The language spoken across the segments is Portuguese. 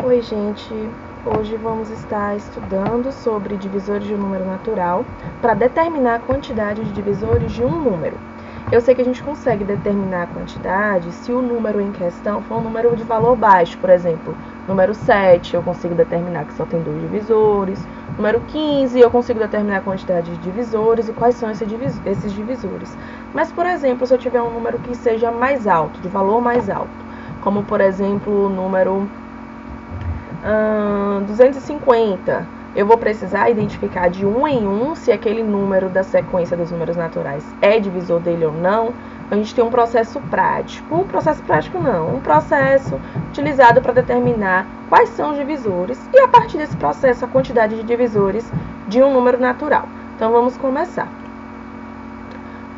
Oi, gente! Hoje vamos estar estudando sobre divisores de um número natural para determinar a quantidade de divisores de um número. Eu sei que a gente consegue determinar a quantidade se o número em questão for um número de valor baixo, por exemplo, número 7 eu consigo determinar que só tem 2 divisores, número 15 eu consigo determinar a quantidade de divisores e quais são esses divisores. Mas, por exemplo, se eu tiver um número que seja mais alto, de valor mais alto, como, por exemplo, o número 250, eu vou precisar identificar de um em um se aquele número da sequência dos números naturais é divisor dele ou não. A gente tem um processo prático, um processo utilizado para determinar quais são os divisores e, a partir desse processo, a quantidade de divisores de um número natural. Então, vamos começar.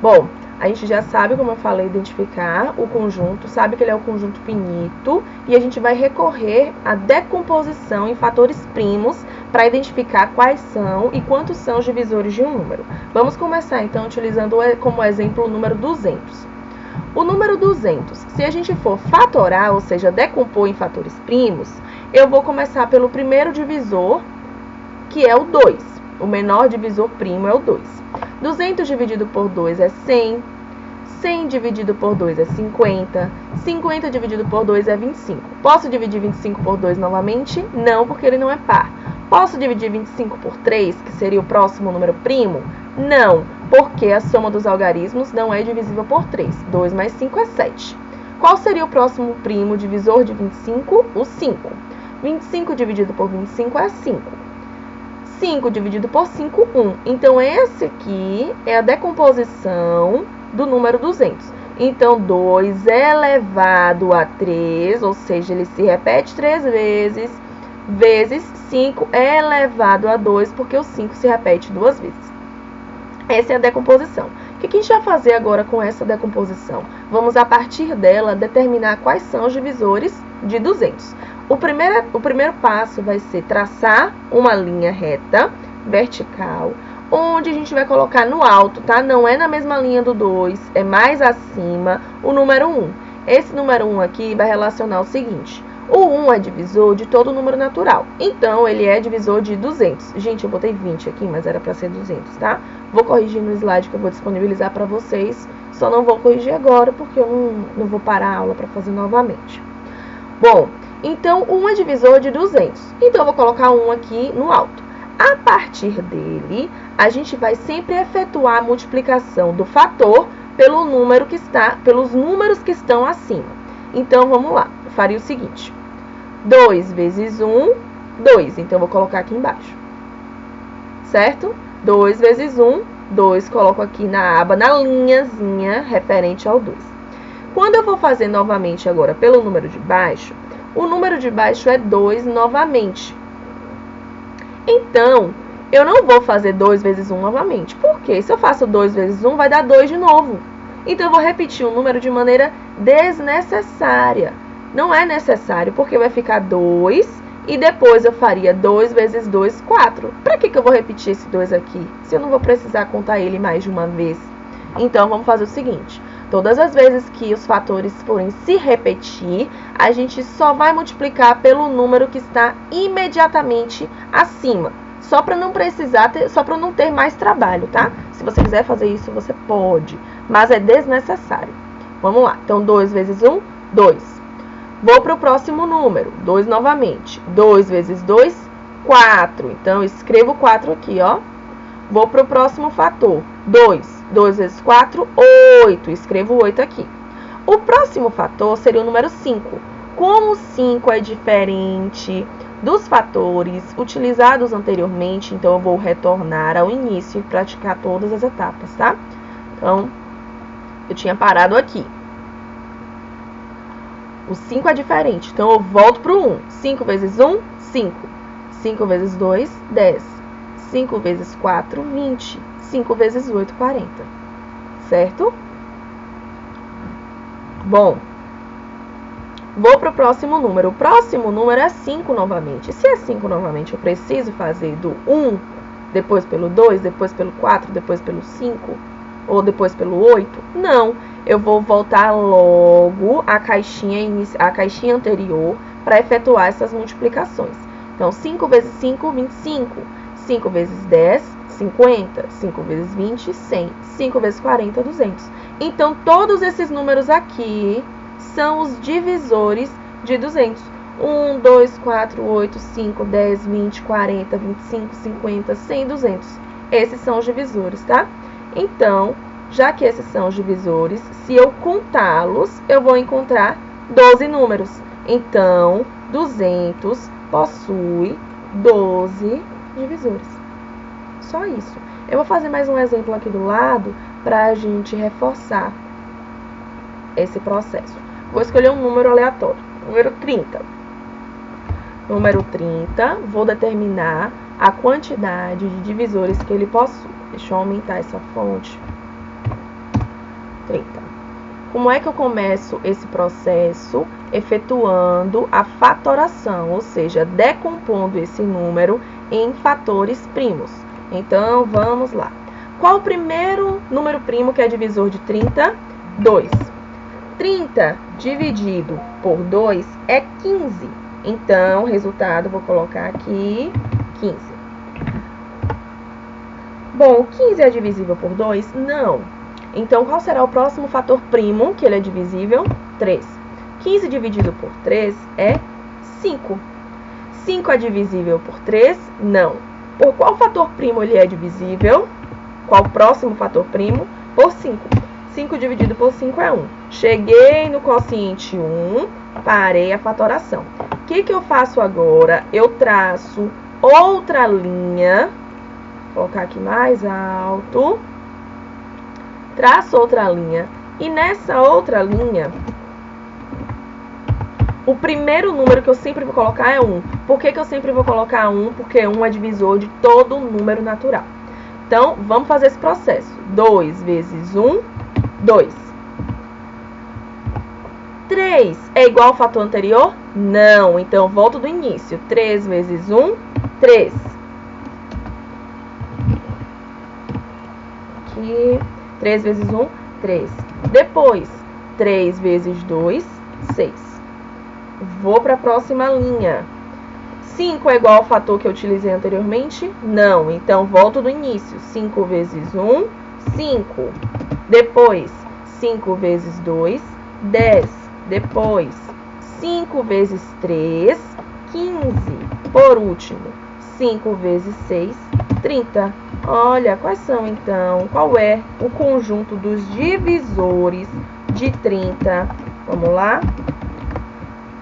Bom, a gente já sabe, como eu falei, identificar o conjunto, sabe que ele é o conjunto finito, e a gente vai recorrer à decomposição em fatores primos para identificar quais são e quantos são os divisores de um número. Vamos começar, então, utilizando como exemplo o número 200. O número 200, se a gente for fatorar, ou seja, decompor em fatores primos, eu vou começar pelo primeiro divisor, que é o 2. O menor divisor primo é o 2. 200 dividido por 2 é 100. 100 dividido por 2 é 50. 50 dividido por 2 é 25. Posso dividir 25 por 2 novamente? Não, porque ele não é par. Posso dividir 25 por 3, que seria o próximo número primo? Não, porque a soma dos algarismos não é divisível por 3. 2 mais 5 é 7. Qual seria o próximo primo divisor de 25? O 5. 25 dividido por 25 é 5. 5 dividido por 5, 1. Então, esse aqui é a decomposição do número 200. Então, 2 elevado a 3, ou seja, ele se repete 3 vezes 5 elevado a 2, porque o 5 se repete 2 vezes. Essa é a decomposição. O que a gente vai fazer agora com essa decomposição? Vamos, a partir dela, determinar quais são os divisores de 200. O primeiro passo vai ser traçar uma linha reta, vertical, onde a gente vai colocar no alto, tá? Não é na mesma linha do 2, é mais acima, o número 1. Esse número 1 aqui vai relacionar o seguinte: o 1 é divisor de todo número natural, então ele é divisor de 200. Gente, eu botei 20 aqui, mas era para ser 200, tá? Vou corrigir no slide que eu vou disponibilizar para vocês, só não vou corrigir agora porque eu não vou parar a aula para fazer novamente. Bom, então, 1 é divisor de 200. Então, eu vou colocar 1 aqui no alto. A partir dele, a gente vai sempre efetuar a multiplicação do fator pelos números que estão acima. Então, vamos lá. Eu faria o seguinte: 2 vezes 1, 2. Então, eu vou colocar aqui embaixo. Certo? 2 vezes 1, 2. Coloco aqui na aba, na linhazinha referente ao 2. Quando eu vou fazer novamente agora pelo número de baixo, o número de baixo é 2 novamente. Então, eu não vou fazer 2 vezes 1 novamente. Por quê? Se eu faço 2 vezes 1, vai dar 2 de novo. Então, eu vou repetir o número de maneira desnecessária. Não é necessário, porque vai ficar 2 e depois eu faria 2 vezes 2, 4. Para que eu vou repetir esse 2 aqui, se eu não vou precisar contar ele mais de uma vez? Então, vamos fazer o seguinte: todas as vezes que os fatores forem se repetir, a gente só vai multiplicar pelo número que está imediatamente acima. Só para não precisar só para não ter mais trabalho, tá? Se você quiser fazer isso, você pode, mas é desnecessário. Vamos lá. Então, 2 vezes 1, 2. Vou para o próximo número, 2 novamente. 2 vezes 2, 4. Então, eu escrevo 4 aqui, ó. Vou para o próximo fator, 2. 2 vezes 4, 8. Escrevo 8 aqui. O próximo fator seria o número 5. Como o 5 é diferente dos fatores utilizados anteriormente, então eu vou retornar ao início e praticar todas as etapas, tá? Então, eu tinha parado aqui. O 5 é diferente, então eu volto para o 1. 5 vezes 1, 5. 5 vezes 2, 10. 5 vezes 4, 20. 5 vezes 8, 40. Certo? Bom, vou para o próximo número. O próximo número é 5 novamente. Se é 5 novamente, eu preciso fazer do 1, depois pelo 2, depois pelo 4, depois pelo 5, ou depois pelo 8? Não, eu vou voltar logo à caixinha anterior para efetuar essas multiplicações. Então, 5 vezes 5, 25. 5 vezes 10, 50. 5 vezes 20, 100. 5 vezes 40, 200. Então, todos esses números aqui são os divisores de 200. 1, 2, 4, 8, 5, 10, 20, 40, 25, 50, 100, 200. Esses são os divisores, tá? Então, já que esses são os divisores, se eu contá-los, eu vou encontrar 12 números. Então, 200 possui 12 divisores. Só isso. Eu vou fazer mais um exemplo aqui do lado para a gente reforçar esse processo. Vou escolher um número aleatório. Número 30. Número 30, vou determinar a quantidade de divisores que ele possui. Deixa eu aumentar essa fonte. 30. Como é que eu começo esse processo? Efetuando a fatoração, ou seja, decompondo esse número em fatores primos. Então, vamos lá. Qual o primeiro número primo que é divisor de 30? 2. 30 dividido por 2 é 15. Então, resultado, vou colocar aqui 15. Bom, 15 é divisível por 2? Não. Então, qual será o próximo fator primo que ele é divisível? 3. 15 dividido por 3 é 5. 5 é divisível por 3? Não. Por qual fator primo ele é divisível? Qual o próximo fator primo? Por 5. 5 dividido por 5 é 1. Cheguei no quociente 1, parei a fatoração. O que eu faço agora? Eu traço outra linha. Vou colocar aqui mais alto. Traço outra linha. E nessa outra linha, o primeiro número que eu sempre vou colocar é 1. Por que eu sempre vou colocar 1? Porque 1 é divisor de todo número natural. Então, vamos fazer esse processo. 2 vezes 1, 2. 3 é igual ao fator anterior? Não. Então, volto do início. 3 vezes 1, 3. Aqui. 3 vezes 1, 3. Depois, 3 vezes 2, 6. Vou para a próxima linha. 5 é igual ao fator que eu utilizei anteriormente? Não. Então, volto do início. 5 vezes 1, 5. Depois, 5 vezes 2, 10. Depois, 5 vezes 3, 15. Por último, 5 vezes 6, 30. Olha, quais são então? Qual é o conjunto dos divisores de 30? Vamos lá.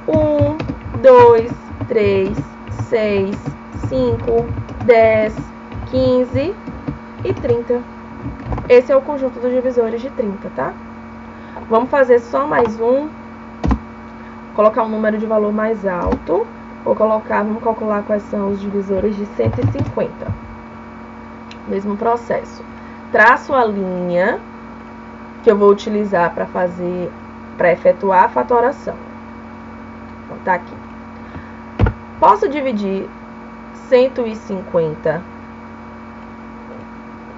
1, 2, 3, 6, 5, 10, 15 e 30. Esse é o conjunto dos divisores de 30, tá? Vamos fazer só mais um. Colocar um número de valor mais alto. Vamos calcular quais são os divisores de 150. Mesmo processo. Traço a linha que eu vou utilizar para efetuar a fatoração. Então, tá aqui. Posso dividir 150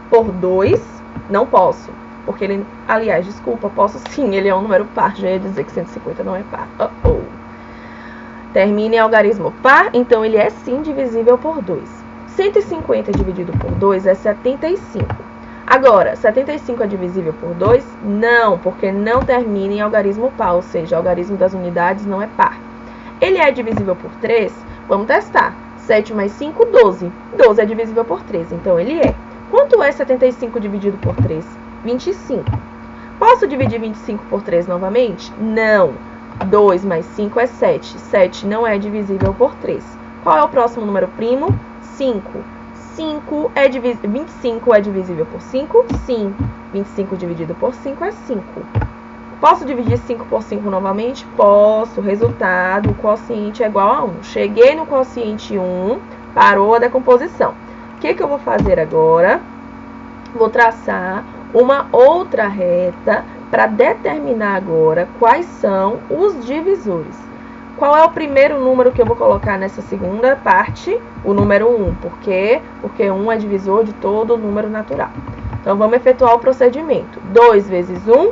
por 2? Não posso. Porque ele, aliás, desculpa, posso sim, ele é um número par. Já ia dizer que 150 não é par. Termina em algarismo par, então ele é sim divisível por 2. 150 dividido por 2 é 75. Agora, 75 é divisível por 2? Não, porque não termina em algarismo par, ou seja, o algarismo das unidades não é par. Ele é divisível por 3? Vamos testar. 7 mais 5, 12. 12 é divisível por 3, então ele é. Quanto é 75 dividido por 3? 25. Posso dividir 25 por 3 novamente? Não. 2 mais 5 é 7. 7 não é divisível por 3. Qual é o próximo número primo? 5. 25 é divisível por 5? Sim. 25 dividido por 5 é 5. Posso dividir 5 por 5 novamente? Posso. Resultado, o quociente é igual a 1. Cheguei no quociente 1, parou a decomposição. O que eu vou fazer agora? Vou traçar uma outra reta para determinar agora quais são os divisores. Qual é o primeiro número que eu vou colocar nessa segunda parte? O número 1. Por quê? Porque 1 é divisor de todo número natural. Então, vamos efetuar o procedimento. 2 vezes 1,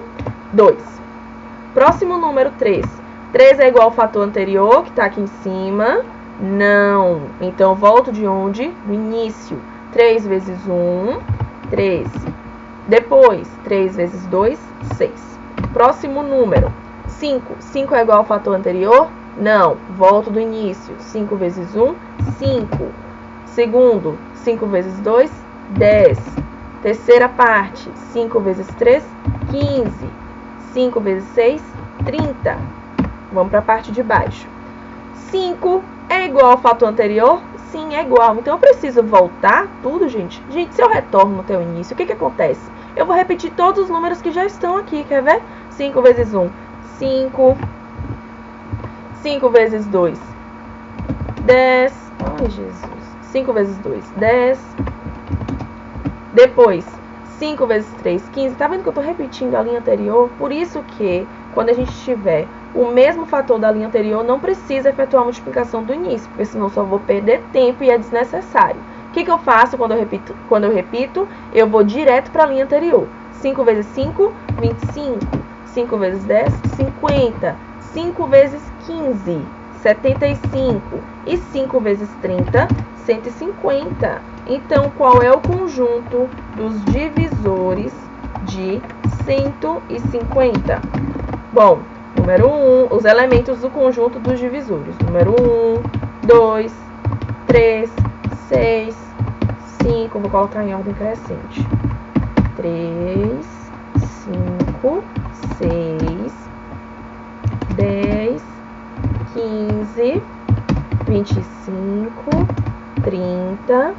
2. Próximo número 3. 3 é igual ao fator anterior, que está aqui em cima? Não. Então, eu volto de onde? Do início. 3 vezes 1, 3. Depois, 3 vezes 2, 6. Próximo número, 5. 5 é igual ao fator anterior? Não. Volto do início. 5 vezes 1, 5. Segundo, 5 vezes 2, 10. Terceira parte, 5 vezes 3, 15. 5 vezes 6, 30. Vamos para a parte de baixo. 5 é igual ao fator anterior? Sim, é igual. Então, eu preciso voltar tudo, gente. Gente, se eu retorno até o início, o que acontece? Eu vou repetir todos os números que já estão aqui, quer ver? 5 vezes 1, 5. 5 vezes 2, 10. Ai, Jesus. 5 vezes 2, 10. Depois, 5 vezes 3, 15. Tá vendo que eu tô repetindo a linha anterior? Por isso que, quando a gente tiver o mesmo fator da linha anterior, não precisa efetuar a multiplicação do início, porque senão só vou perder tempo e é desnecessário. O que eu faço quando eu repito? Eu vou direto para a linha anterior. 5 vezes 5, 25. 5 vezes 10, 50. 5 vezes 15, 75. E 5 vezes 30, 150. Então, qual é o conjunto dos divisores de 150? Bom, número 1, os elementos do conjunto dos divisores. Número 1, 2, 3, 6, 5. Vou colocar em ordem crescente. 3, 5, 6, 10, 15, 25, 30,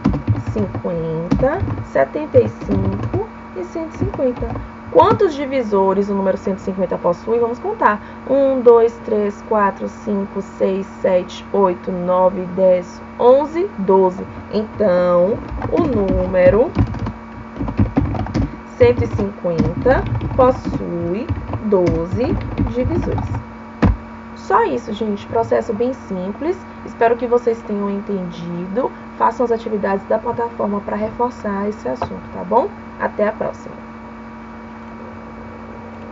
50, 75 e 150. Quantos divisores o número 150 possui? Vamos contar. 1, 2, 3, 4, 5, 6, 7, 8, 9, 10, 11, 12. Então, o número 150 possui 12 divisores. Só isso, gente. Processo bem simples. Espero que vocês tenham entendido. Façam as atividades da plataforma para reforçar esse assunto, tá bom? Até a próxima!